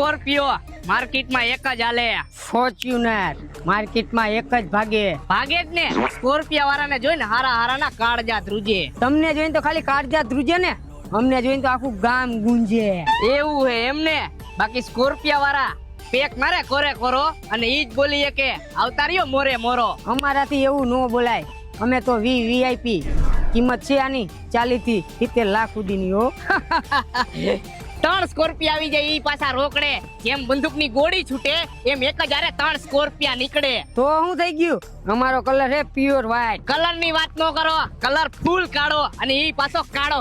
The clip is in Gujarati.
સ્કોર્પિયો માર્કેટમાં એક જ હાલે. ફોર્ચ્યુનર માર્કેટમાં એક જ ભાગે. ભાગે જ ને. સ્કોર્પિયા વાળાને જોઈને હારા હારાના કાળજા ધ્રુજે. તમને જોઈને તો ખાલી કાળજા ધ્રુજે ને, અમને જોઈને તો આખું ગામ ગુંજે. એવું હે એમને. બાકી સ્કોર્પિયા વાળા પેક મારે કોરે કોરો અને ઈ જ બોલીએ કે અવતાર્યો મોરે મોરો. અમારાથી એવું ન બોલાય. અમે તો વીઆઈપી. કિંમત છે આની 40 થી 70 લાખ સુધીની હો. 3 સ્કોર્પિયા આવી જાય ઈ પાછા રોકડે. જેમ બંદૂકની ગોળી છૂટે એમ એક જ હારે 3 સ્કોર્પિયા નીકળે. તો શું થઈ ગયું? અમારો કલર હે પ્યોર વ્હાઈટ. કલર ની વાત ન કરો, કલર ફૂલ કાળો અને ઈ પાછો કાળો